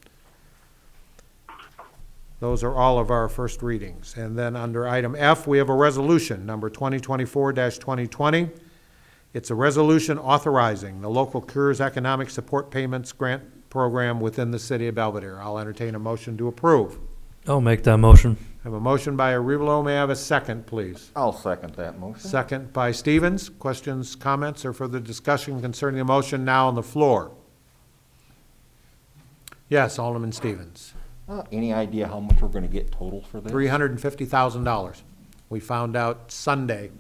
Those are all of our first readings. And then under item F, we have a resolution, number 2024-2020. It's a resolution authorizing the local CURES Economic Support Payments Grant Program within the City of Belvedere. I'll entertain a motion to approve. I'll make that motion. I have a motion by Arivalo. May I have a second, please? I'll second that motion. Second by Stevens. Questions, comments, or further discussion concerning the motion now on the floor? Yes, Alderman Stevens. Any idea how much we're going to get total for this? $350,000. We found out Sunday.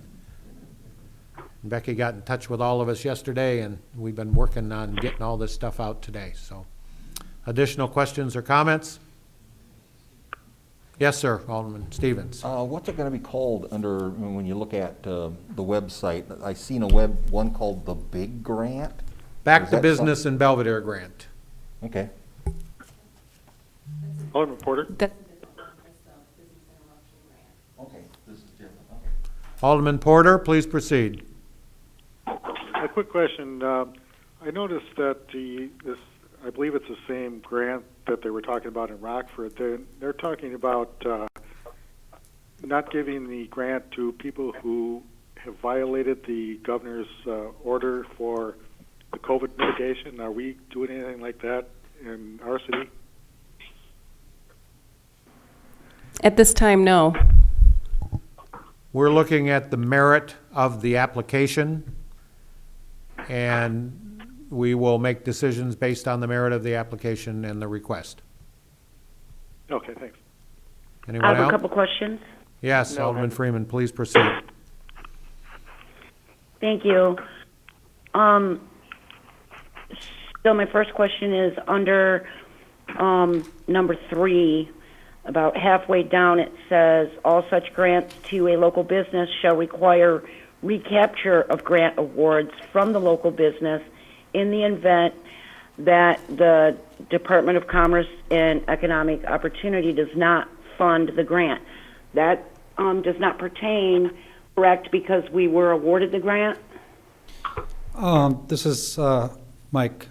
Becky got in touch with all of us yesterday, and we've been working on getting all this stuff out today. So, additional questions or comments? Yes, sir, Alderman Stevens. What's it going to be called under, when you look at the website? I seen one called the Big Grant. Back Is to that Business in Belvedere grant. Okay. Alderman Porter? Okay, this is different. Okay. Alderman Porter, please proceed. A quick question. I noticed that I believe it's the same grant that they were talking about in Rockford. They're talking about not giving the grant to people who have violated the governor's order for the COVID mitigation. Are we doing anything like that in our city? At this time, no. We're looking at the merit of the application, and we will make decisions based on the merit of the application and the request. Okay, thanks. Anyone I have else? a couple questions. Yes, No. Alderman Freeman, please proceed. Thank you. So my first question is under number 3, about halfway down, it says, all such grants to a local business shall require recapture of grant awards from the local business in the event that the Department of Commerce and Economic Opportunity does not fund the grant. That does not pertain, correct, because we were awarded the grant? This is Mike.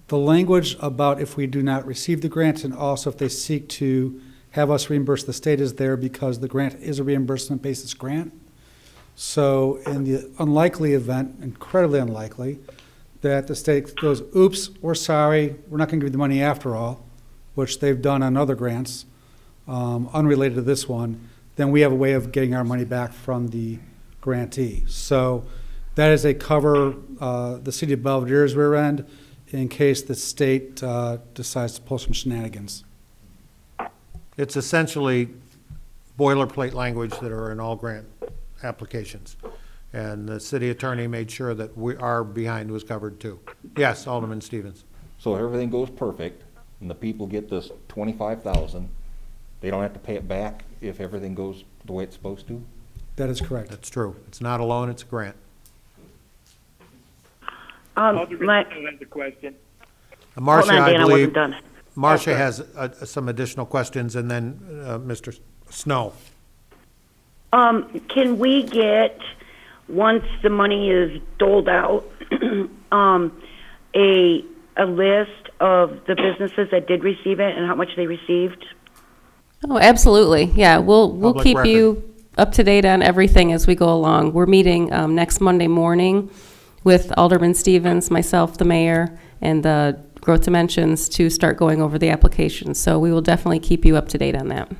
The language about if we do not receive the grant and also if they seek to have us reimburse the state is there because the grant is a reimbursement basis grant. So in the unlikely event, incredibly unlikely, that the state goes, oops, we're sorry, we're not going to give you the money after all, which they've done on other grants, unrelated to this one, then we have a way of getting our money back from the grantee. So that is a cover the city of Belvedere's rear end in case the state decides to pull some shenanigans. It's essentially boilerplate language that are in all grant applications. And the city attorney made sure that our behind was covered too. Yes, Alderman Stevens. So if everything goes perfect and the people get this 25,000, they don't have to pay it back if everything goes the way it's supposed to? That is correct. That's true. It's not a loan, it's a grant. Alderman Snow has a question. Marcia, Hold on, Dan, I I believe, wasn't done. Marcia Okay. has some additional questions, and then Mr. Snow. Can we get, once the money is doled out, a list of the businesses that did receive it and how much they received? Oh, absolutely. Yeah, we'll Public keep record. you up to date on everything as we go along. We're meeting next Monday morning with Alderman Stevens, myself, the mayor, and the Growth Dimensions to start going over the applications. So we will definitely keep you up to date on that.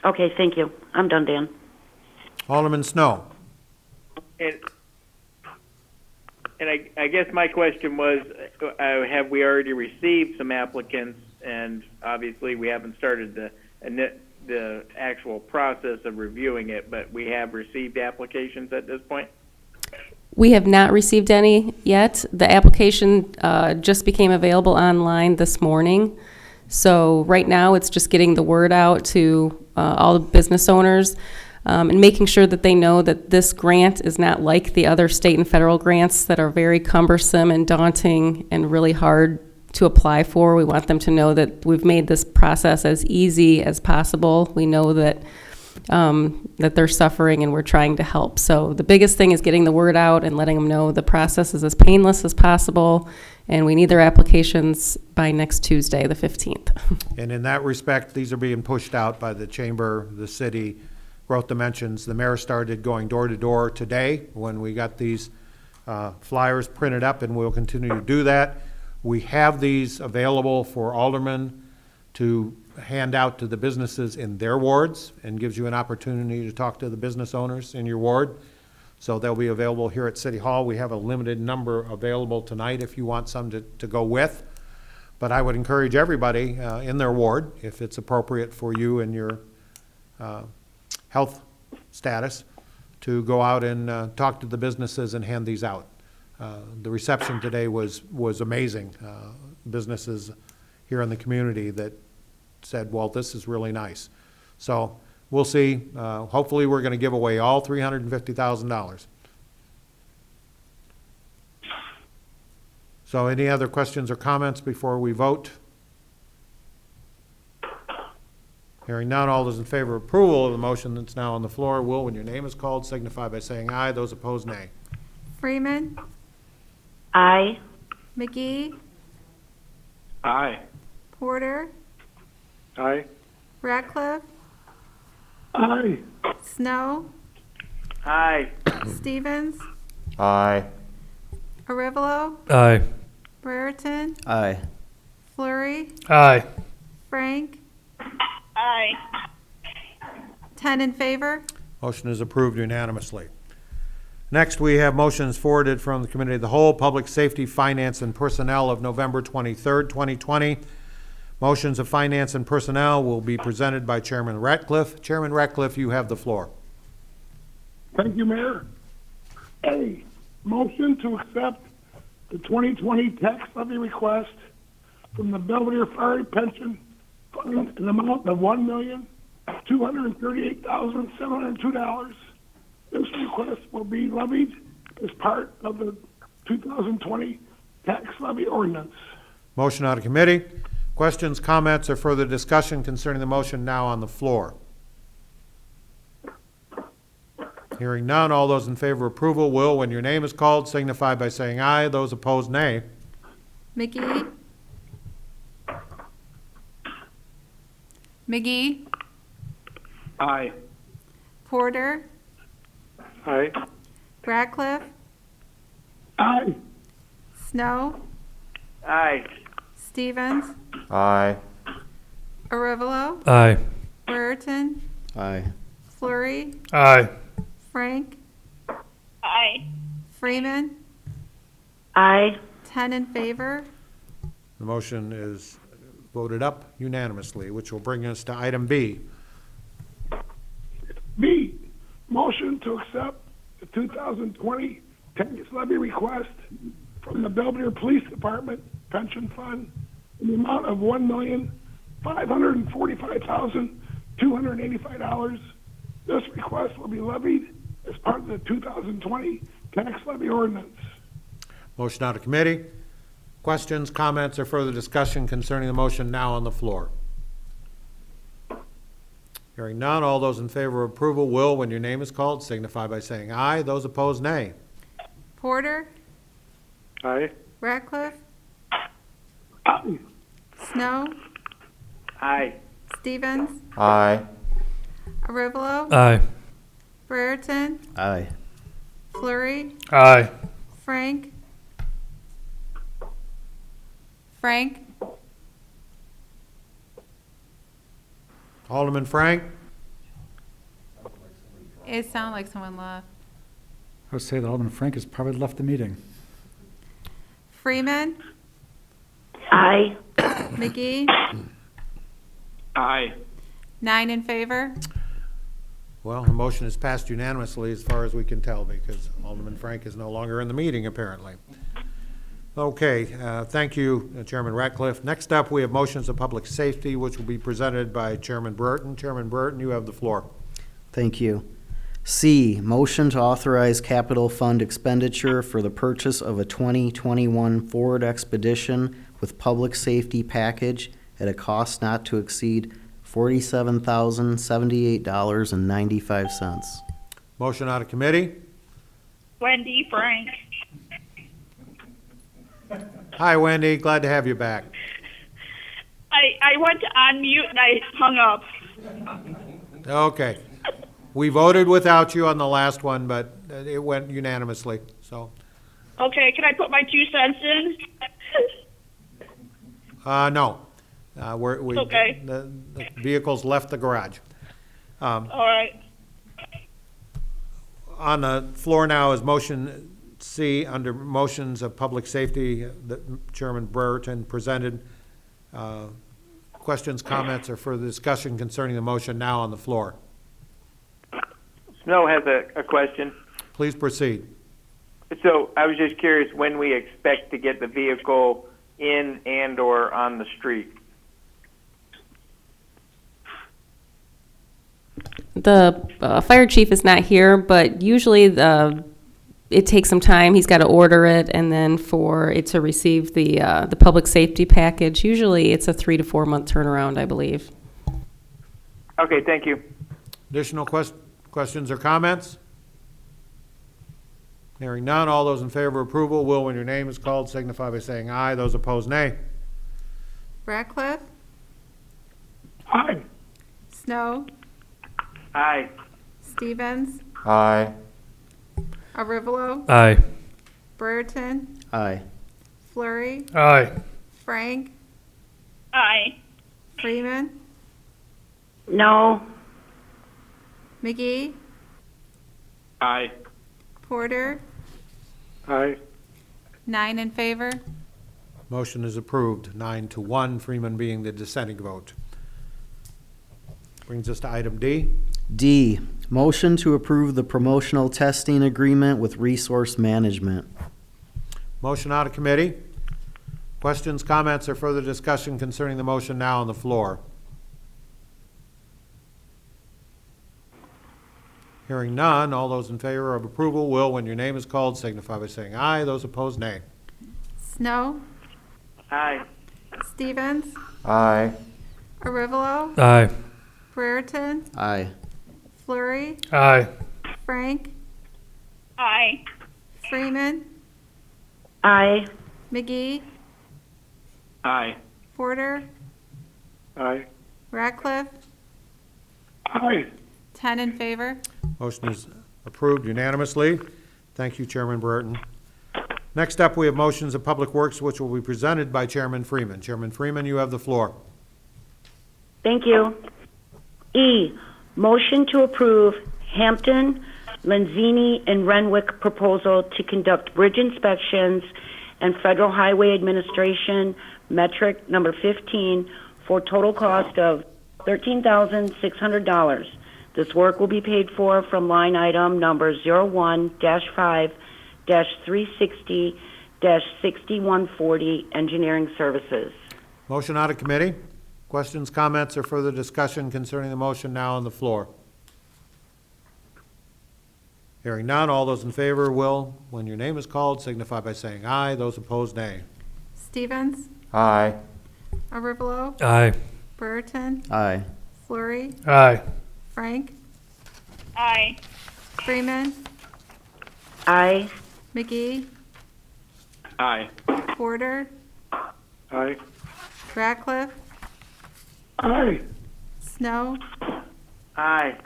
Okay, thank you. I'm done, Dan. Alderman Snow. And I guess my question was, have we already received some applicants? And obviously, we haven't started the actual process of reviewing it, but we have received applications at this point? We have not received any yet. The application just became available online this morning. So right now, it's just getting the word out to all the business owners and making sure that they know that this grant is not like the other state and federal grants that are very cumbersome and daunting and really hard to apply for. We want them to know that we've made this process as easy as possible. We know that that they're suffering and we're trying to help. So the biggest thing is getting the word out and letting them know the process is as painless as possible, and we need their applications by next Tuesday, the 15th. And in that respect, these are being pushed out by the chamber, the city, Growth Dimensions. The mayor started going door to door today when we got these flyers printed up, and we'll continue to do that. We have these available for aldermen to hand out to the businesses in their wards, and gives you an opportunity to talk to the business owners in your ward. So they'll be available here at City Hall. We have a limited number available tonight if you want some to go with. But I would encourage everybody in their ward, if it's appropriate for you and your health status, to go out and talk to the businesses and hand these out. The reception today was amazing. Businesses here in the community that said, well, this is really nice. So we'll see. Hopefully we're going to give away all $350,000. So any other questions or comments before we vote? Hearing none, all those in favor of approval of the motion that's now on the floor will, when your name is called, signify by saying aye. Those opposed, nay. Freeman. Aye. McGee. Aye. Porter. Aye. Ratcliffe. Aye. Snow. Aye. Stevens. Aye. Arevalo. Aye. Brereton. Aye. Flurry. Aye. Frank. Aye. 10 in favor. Motion is approved unanimously. Next, we have motions forwarded from the Committee of the Whole, Public Safety, Finance, and Personnel of November 23rd, 2020. Motions of Finance and Personnel will be presented by Chairman Ratcliffe. Chairman Ratcliffe, you have the floor. Thank you, Mayor. A, motion to accept the 2020 tax levy request from the Belvedere Fire Pension in the amount of $1,238,702. This request will be levied as part of the 2020 tax levy ordinance. Motion out of committee. Questions, comments, or further discussion concerning the motion now on the floor? Hearing none, all those in favor of approval will, when your name is called, signify by saying aye. Those opposed, nay. McGee? McGee? Aye. Porter? Aye. Ratcliffe? Aye. Snow? Aye. Stevens? Aye. Arivalo? Aye. Brereton? Aye. Flurry? Aye. Frank? Aye. Freeman? Aye. 10 in favor. The motion is voted up unanimously, which will bring us to item B. B, motion to accept the 2020 tax levy request from the Belvedere Police Department Pension Fund in the amount of $1,545,285. This request will be levied as part of the 2020 tax levy ordinance. Motion out of committee. Questions, comments, or further discussion concerning the motion now on the floor? Hearing none, all those in favor of approval will, when your name is called, signify by saying aye. Those opposed, nay. Porter? Aye. Ratcliffe? Aye. Snow? Aye. Stevens? Aye. Arivalo? Aye. Brereton? Aye. Flurry? Aye. Frank? Frank? Alderman Frank? It sounded like someone left. I would say that Alderman Frank has probably left the meeting. Freeman? Aye. McGee? Aye. 9 in favor. Well, the motion is passed unanimously as far as we can tell because Alderman Frank is no longer in the meeting, apparently. Okay, thank you, Chairman Ratcliffe. Next up, we have motions of public safety, which will be presented by Chairman Brereton. Chairman Brereton, you have the floor. Thank you. C, motion to authorize capital fund expenditure for the purchase of a 2021 Ford Expedition with public safety package at a cost not to exceed $47,078.95. Motion out of committee. Wendy Frank. Hi, Wendy. Glad to have you back. I went to unmute and I hung up. Okay. We voted without you on the last one, but it went unanimously, so. Okay, can I put my 2 cents in? No. Okay. The vehicles left the garage. All right. On the floor now is motion C, under motions of public safety that Chairman Brereton presented. Questions, comments, or further discussion concerning the motion now on the floor? Snow has a question. Please proceed. So I was just curious when we expect to get the vehicle in and or on the street. The fire chief is not here, but usually it takes some time. He's got to order it, and then for it to receive the public safety package, usually it's a 3 to 4 month turnaround, I believe. Okay, thank you. Additional questions or comments? Hearing none, all those in favor of approval will, when your name is called, signify by saying aye. Those opposed, nay. Ratcliffe? Aye. Snow? Aye. Stevens? Aye. Arivalo? Aye. Brereton? Aye. Flurry? Aye. Frank? Aye. Freeman? No. McGee? Aye. Porter? Aye. 9 in favor. Motion is approved, 9-1, Freeman being the dissenting vote. Brings us to item D. D, motion to approve the promotional testing agreement with Resource Management. Motion out of committee. Questions, comments, or further discussion concerning the motion now on the floor? Hearing none, all those in favor of approval will, when your name is called, signify by saying aye. Those opposed, nay. Snow, Aye. Stevens, Aye. Arivalo, Aye. Brereton, Aye. Flurry, Aye. Frank, Aye. Freeman, Aye. McGee, Aye. Porter, Aye. Ratcliffe, Aye. 10 in favor. Motion is approved unanimously. Thank you, Chairman Brereton. Next up, we have motions of Public Works, which will be presented by Chairman Freeman. Chairman Freeman, you have the floor. Thank you. E, motion to approve Hampton, Lenzini, and Renwick proposal to conduct bridge inspections and Federal Highway Administration metric number 15 for total cost of $13,600. This work will be paid for from line item number 01-5-360-6140 Engineering Services. Motion out of committee. Questions, comments, or further discussion concerning the motion now on the floor? Hearing none, all those in favor will, when your name is called, signify by saying aye. Those opposed, nay. Stevens, Aye. Arivalo, Aye. Brereton, Aye. Flurry, Aye. Frank, Aye. Freeman, Aye. McGee, Aye. Porter, Aye. Ratcliffe, Aye. Snow, Aye.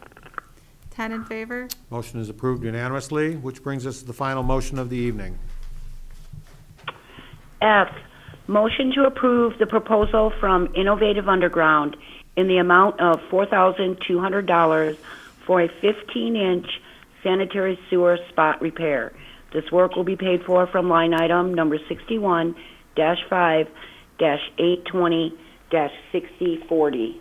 10 in favor. Motion is approved unanimously, which brings us to the final motion of the evening. F, motion to approve the proposal from Innovative Underground in the amount of $4,200 for a 15-inch sanitary sewer spot repair. This work will be paid for from line item number 61-5-820-6040.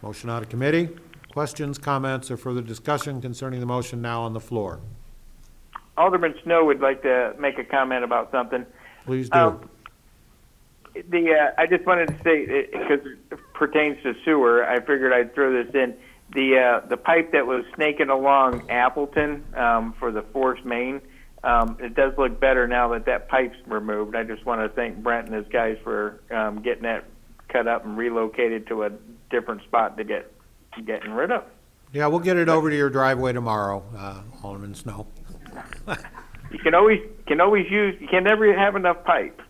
Motion out of committee. Questions, comments, or further discussion concerning the motion now on the floor? Alderman Snow would like to make a comment about something. Please do. I just wanted to say, because it pertains to sewer, I figured I'd throw this in. The pipe that was snaking along Appleton for the force main, it does look better now that that pipe's removed. I just want to thank Brent and his guys for getting that cut up and relocated to a different spot to getting rid of. Yeah, we'll get it over to your driveway tomorrow, Alderman Snow. You can always use. You can never have enough pipe.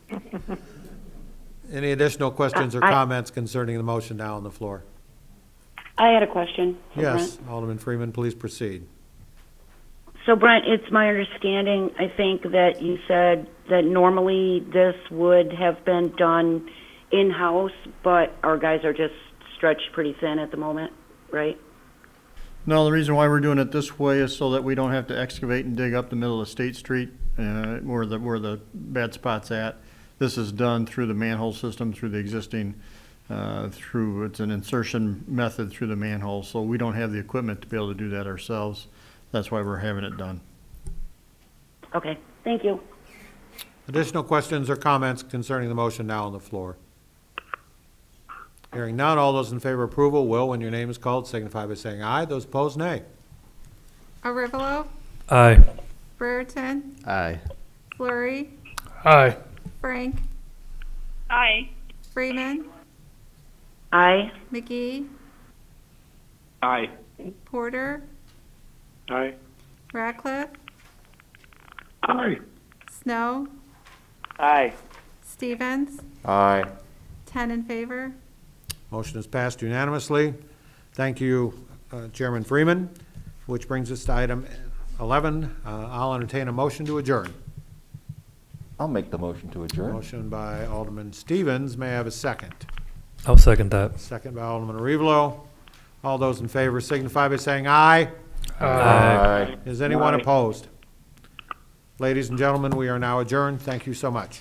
Any additional questions or comments concerning the motion now on the floor? I had a question. for Yes, Brent. Alderman Freeman, please proceed. So Brent, it's my understanding, I think, that you said that normally this would have been done in-house, but our guys are just stretched pretty thin at the moment, right? No, the reason why we're doing it this way is so that we don't have to excavate and dig up the middle of State Street, where the bad spot's at. This is done through the manhole system, through the existing, it's an insertion method through the manhole, so we don't have the equipment to be able to do that ourselves. That's why we're having it done. Okay, thank you. Additional questions or comments concerning the motion now on the floor? Hearing none, all those in favor of approval will, when your name is called, signify by saying aye. Those opposed, nay. Arivalo, Aye. Brereton, Aye. Flurry, Aye. Frank, Aye. Freeman, Aye. McGee, Aye. Porter, Aye. Ratcliffe, Aye. Snow, Aye. Stevens, Aye. 10 in favor. Motion is passed unanimously. Thank you, Chairman Freeman, which brings us to item 11. I'll entertain a motion to adjourn. I'll make the motion to adjourn. Motion by Alderman Stevens. May I have a second? I'll second that. Second by Alderman Arivalo. All those in favor signify by saying aye. Aye. Is anyone Aye. opposed? Ladies and gentlemen, we are now adjourned. Thank you so much.